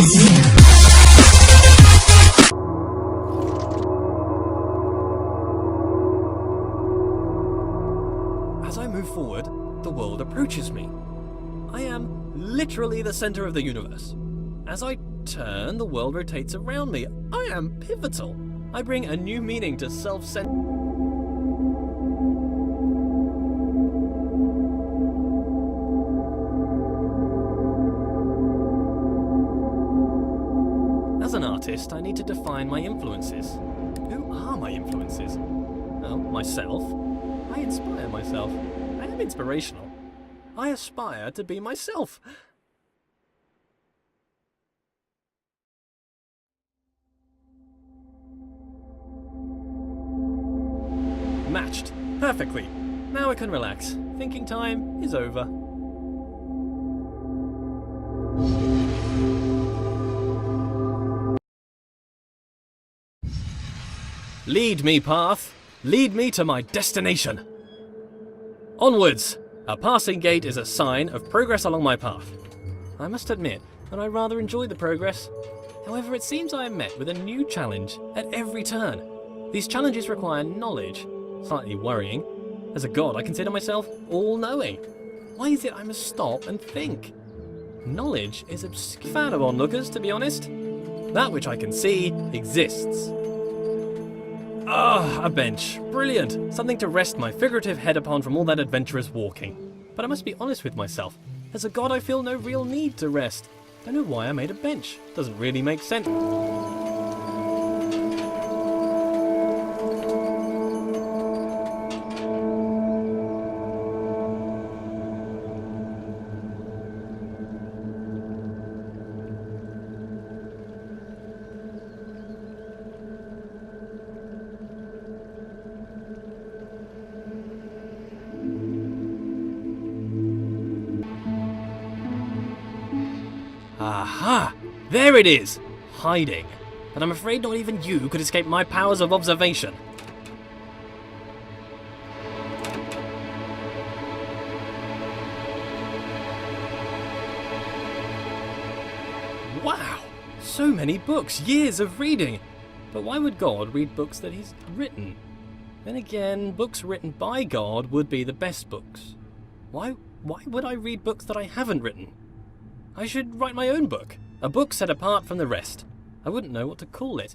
As I move forward, the world approaches me. I am literally the center of the universe. As I turn, the world rotates around me. I am pivotal. I bring a new meaning to self-centered. As an artist, I need to define my influences. Who are my influences? Well, myself. I inspire myself. I am inspirational. I aspire to be myself. Matched. Perfectly. Now I can relax. Thinking time is over. Lead me, path. Lead me to my destination. Onwards! A passing gate is a sign of progress along my path. I must admit that I rather enjoy the progress. However, it seems I am met with a new challenge at every turn. These challenges require knowledge. Slightly worrying. As a god, I consider myself all-knowing. Why is it I must stop and think? Knowledge is a fan of onlookers, to be honest. That which I can see exists. Ah, a bench. Brilliant. Something to rest my figurative head upon from all that adventurous walking. But I must be honest with myself. As a god, I feel no real need to rest. Don't know why I made a bench. Doesn't really make sense. Aha! There it is! Hiding. But I'm afraid not even you could escape my powers of observation. Wow! So many books, years of reading! But why would God read books that he's written? Then again, books written by God would be the best books. Why would I read books that I haven't written? I should write my own book. A book set apart from the rest. I wouldn't know what to call it.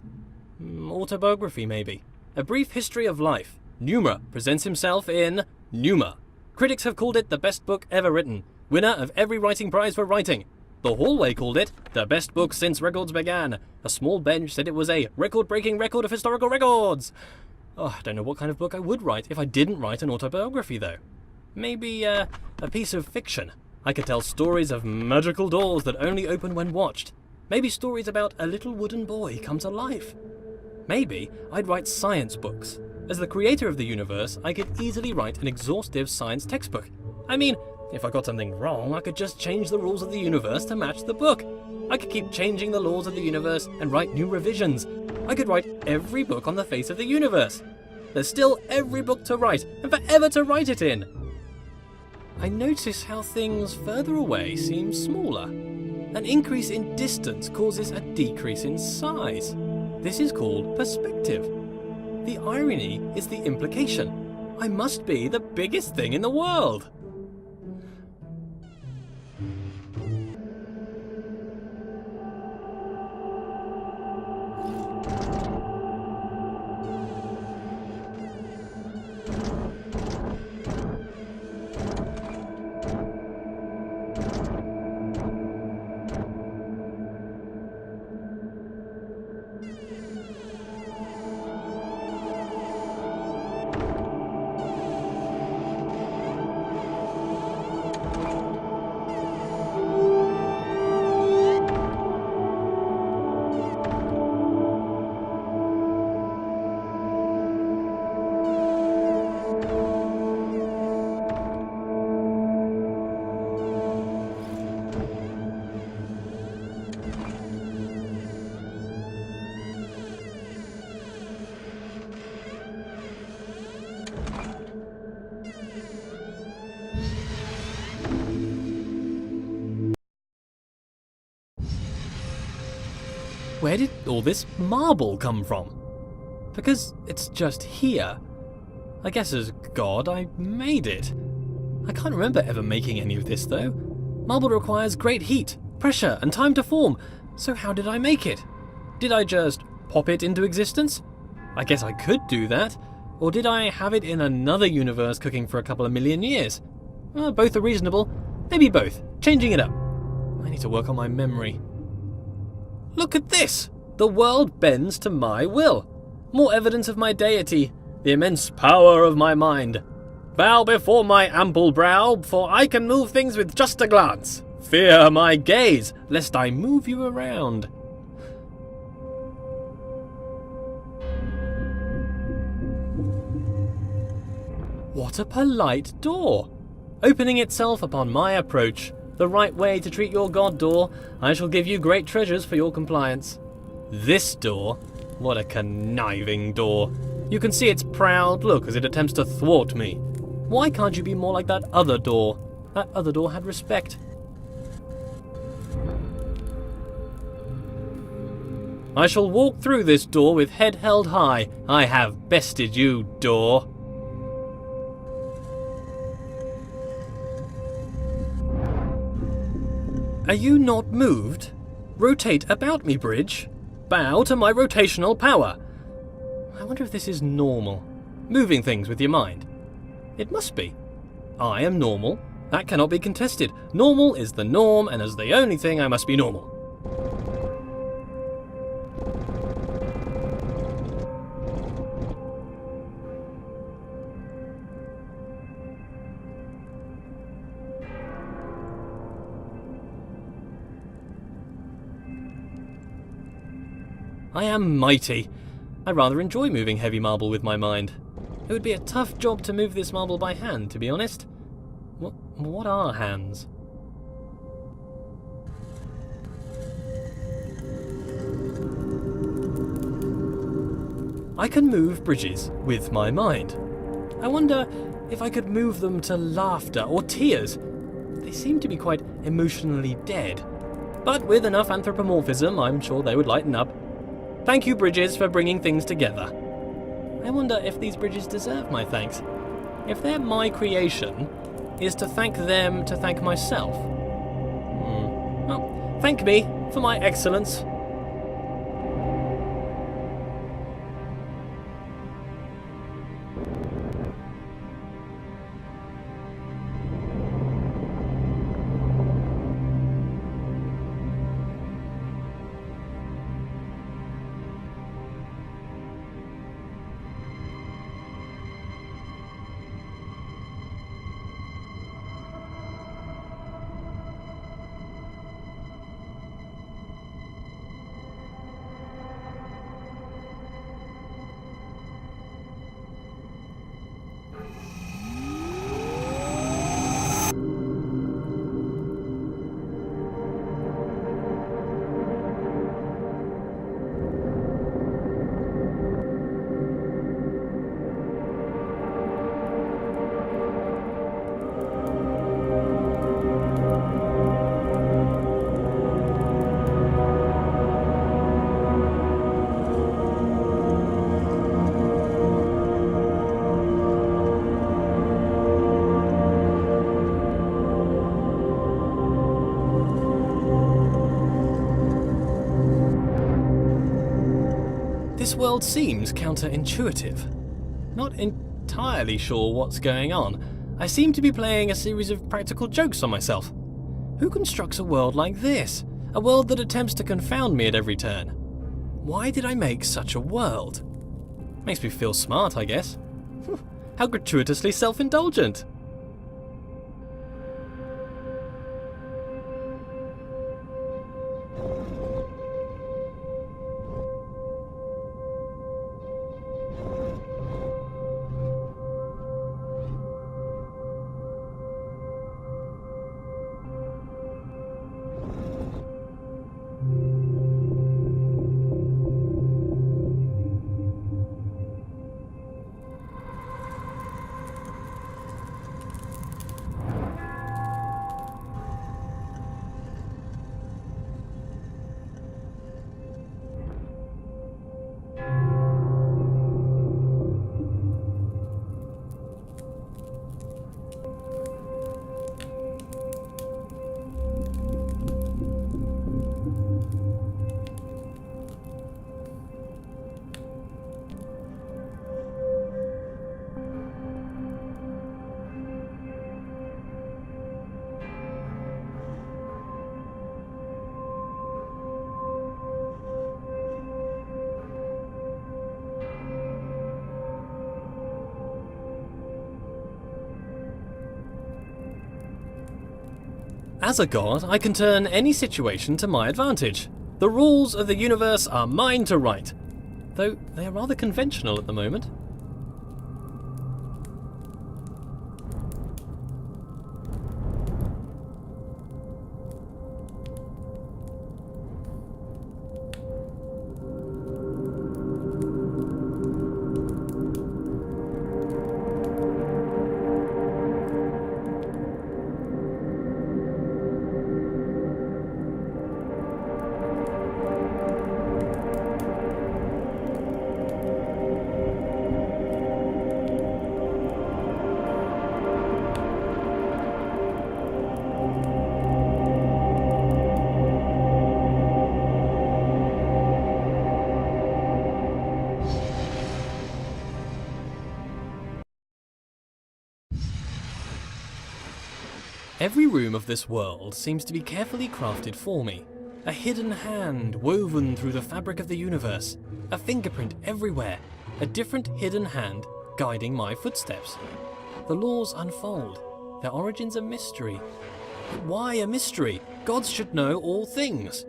Autobiography, maybe. A brief history of life. Pneuma presents himself in Pneuma. Critics have called it the best book ever written. Winner of every writing prize for writing. The Hallway called it the best book since records began. A small bench said it was a record-breaking record of historical records. Oh, I don't know what kind of book I would write if I didn't write an autobiography, though. Maybe a piece of fiction. I could tell stories of magical doors that only open when watched. Maybe stories about a little wooden boy come to life. Maybe I'd write science books. As the creator of the universe, I could easily write an exhaustive science textbook. I mean, if I got something wrong, I could just change the rules of the universe to match the book. I could keep changing the laws of the universe and write new revisions. I could write every book on the face of the universe. There's still every book to write, and forever to write it in. I notice how things further away seem smaller. An increase in distance causes a decrease in size. This is called perspective. The irony is the implication. I must be the biggest thing in the world. Where did all this marble come from? Because it's just here. I guess as God, I made it. I can't remember ever making any of this, though. Marble requires great heat, pressure, and time to form, so how did I make it? Did I just pop it into existence? I guess I could do that. Or did I have it in another universe cooking for a couple of million years? Both are reasonable. Maybe both. Changing it up. I need to work on my memory. Look at this! The world bends to my will. More evidence of my deity, the immense power of my mind. Bow before my ample brow, for I can move things with just a glance. Fear my gaze, lest I move you around. What a polite door! Opening itself upon my approach. The right way to treat your god, door. I shall give you great treasures for your compliance. This door? What a conniving door. You can see its proud look as it attempts to thwart me. Why can't you be more like that other door? That other door had respect. I shall walk through this door with head held high. I have bested you, door. Are you not moved? Rotate about me, bridge. Bow to my rotational power. I wonder if this is normal. Moving things with your mind. It must be. I am normal. That cannot be contested. Normal is the norm, and as the only thing, I must be normal. I am mighty. I rather enjoy moving heavy marble with my mind. It would be a tough job to move this marble by hand, to be honest. What are hands? I can move bridges with my mind. I wonder if I could move them to laughter or tears. They seem to be quite emotionally dead. But with enough anthropomorphism, I'm sure they would lighten up. Thank you, bridges, for bringing things together. I wonder if these bridges deserve my thanks. If they're my creation, is to thank them to thank myself? Well, thank me for my excellence. This world seems counterintuitive. Not entirely sure what's going on. I seem to be playing a series of practical jokes on myself. Who constructs a world like this? A world that attempts to confound me at every turn. Why did I make such a world? Makes me feel smart, I guess. How gratuitously self-indulgent. As a god, I can turn any situation to my advantage. The rules of the universe are mine to write, though they are rather conventional at the moment. Every room of this world seems to be carefully crafted for me. A hidden hand woven through the fabric of the universe. A fingerprint everywhere. A different hidden hand guiding my footsteps. The laws unfold. Their origins a mystery. But why a mystery? Gods should know all things.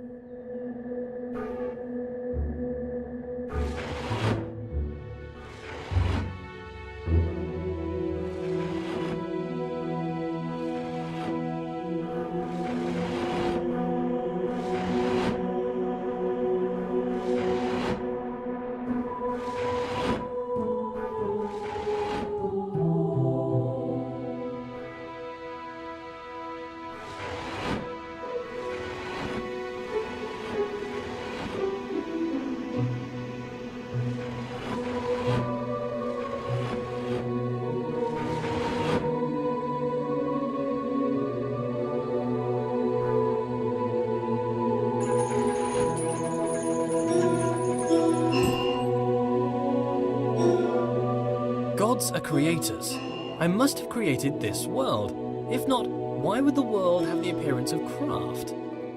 Gods are creators. I must have created this world. If not, why would the world have the appearance of craft?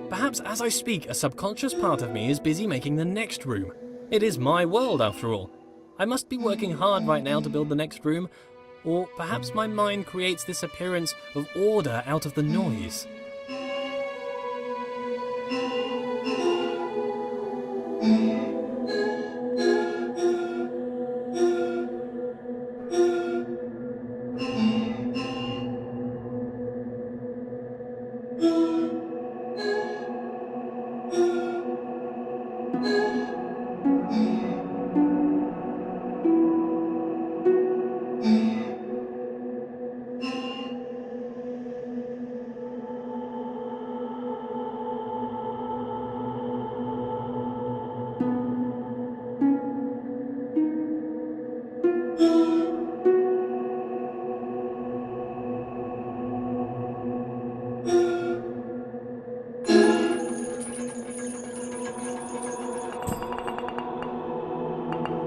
Perhaps as I speak, a subconscious part of me is busy making the next room. It is my world after all. I must be working hard right now to build the next room, or perhaps my mind creates this appearance of order out of the noise.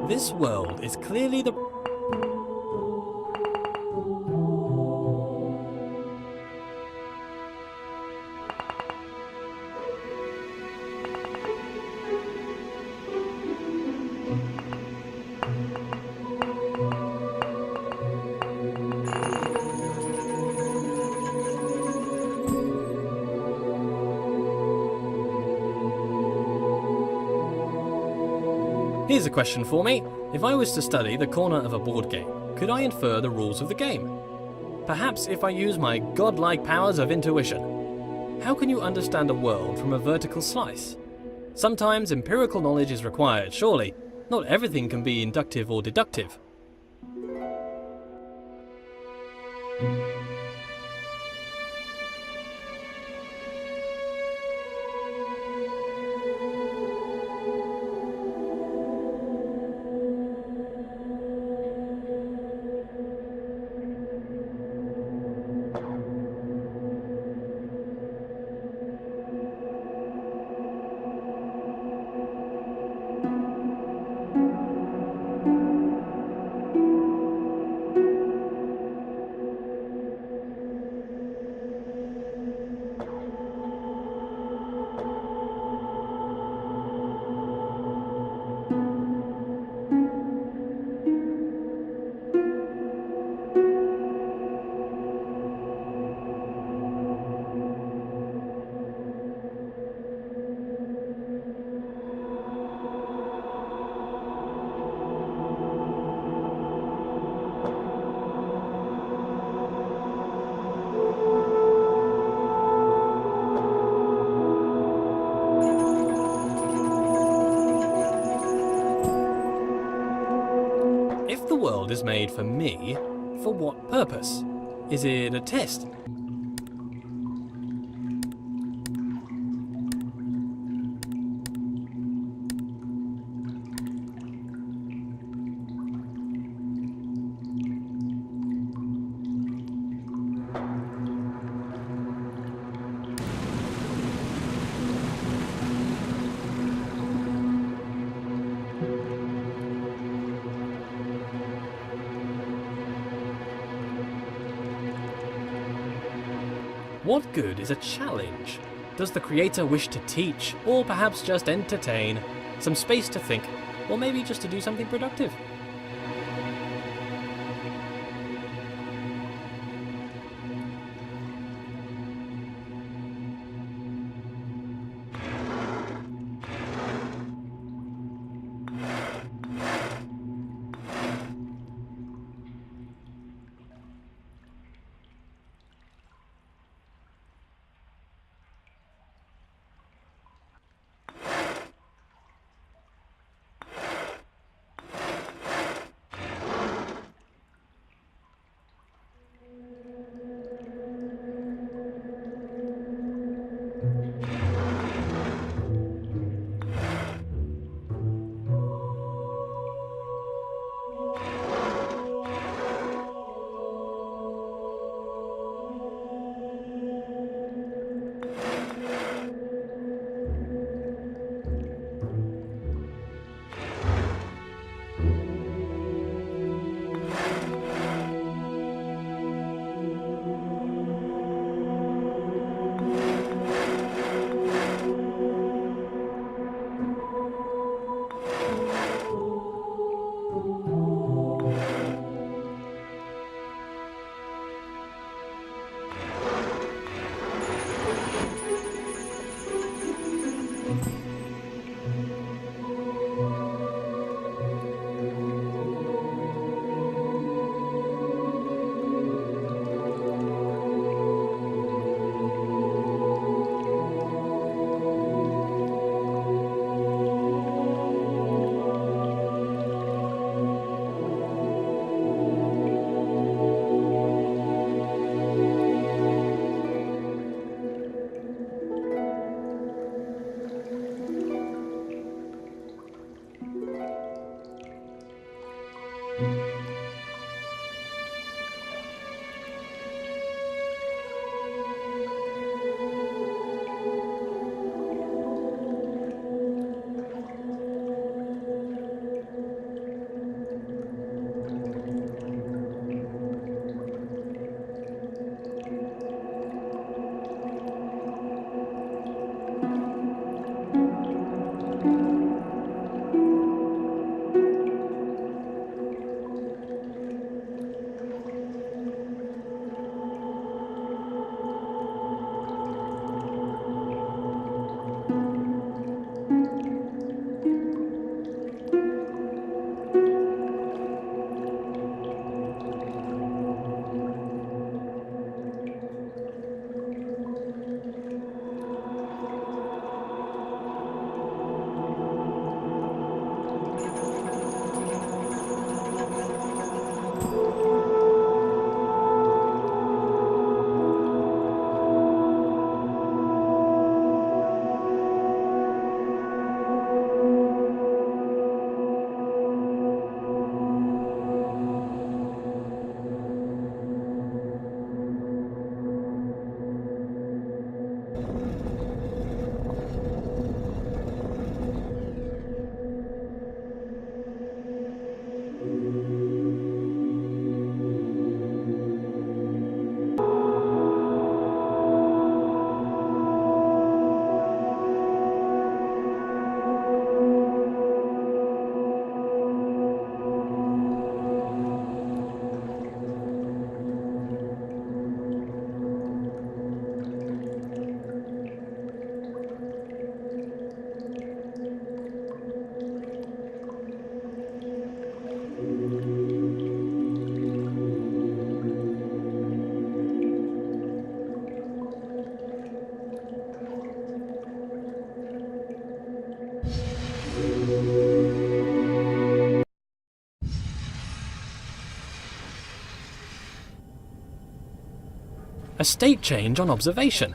This world is clearly the... Here's a question for me. If I was to study the corner of a board game, could I infer the rules of the game? Perhaps if I use my godlike powers of intuition. How can you understand a world from a vertical slice? Sometimes empirical knowledge is required, surely. Not everything can be inductive or deductive. is made for me, for what purpose? Is it a test? What good is a challenge? Does the creator wish to teach, or perhaps just entertain? Some space to think, or maybe just to do something productive? A state change on observation.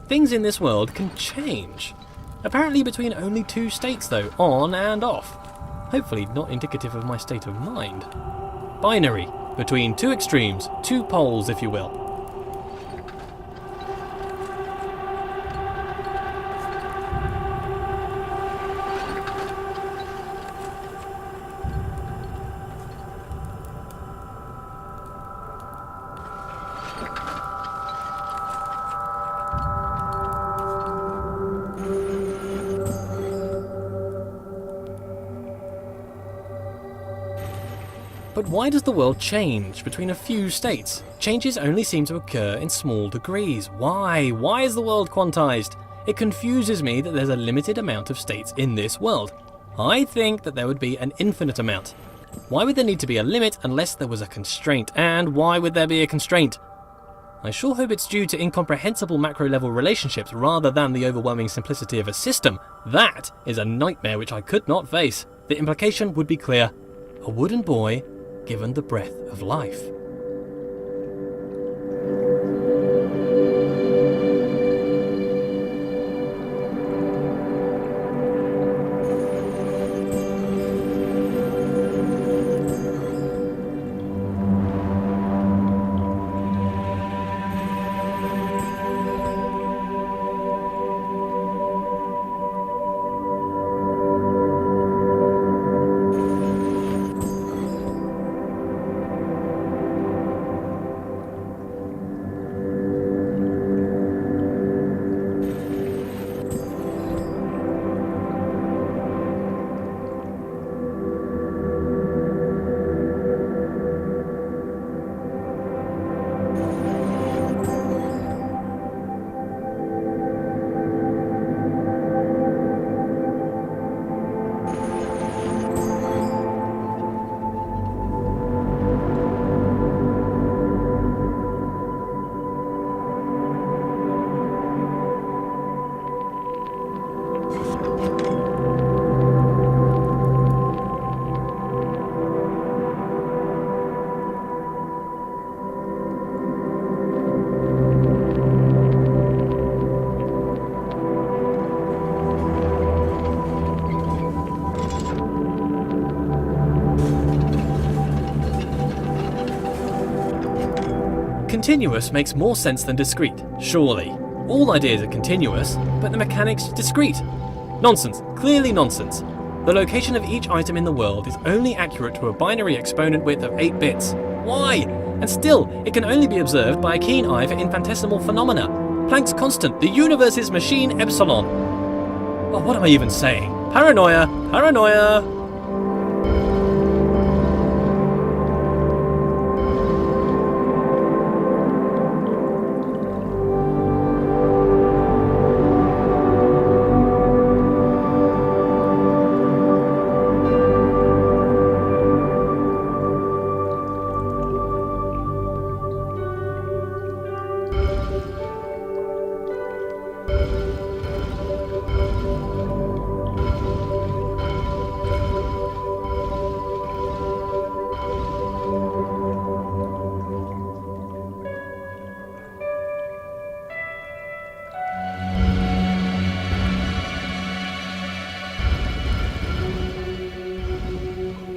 Things in this world can change. Apparently between only 2 states though, on and off. Hopefully not indicative of my state of mind. Binary, between 2 extremes, 2 poles if you will. But why does the world change between a few states? Changes only seem to occur in small degrees. Why? Why is the world quantized? It confuses me that there's a limited amount of states in this world. I think that there would be an infinite amount. Why would there need to be a limit unless there was a constraint? And why would there be a constraint? I sure hope it's due to incomprehensible macro-level relationships rather than the overwhelming simplicity of a system. That is a nightmare which I could not face. The implication would be clear. A wooden boy given the breath of life. Continuous makes more sense than discrete, surely. All ideas are continuous, but the mechanics discrete. Nonsense, clearly nonsense. The location of each item in the world is only accurate to a binary exponent width of 8 bits. Why? And still, it can only be observed by a keen eye for infinitesimal phenomena. Planck's constant, the universe's machine epsilon. Oh, what am I even saying? Paranoia, paranoia!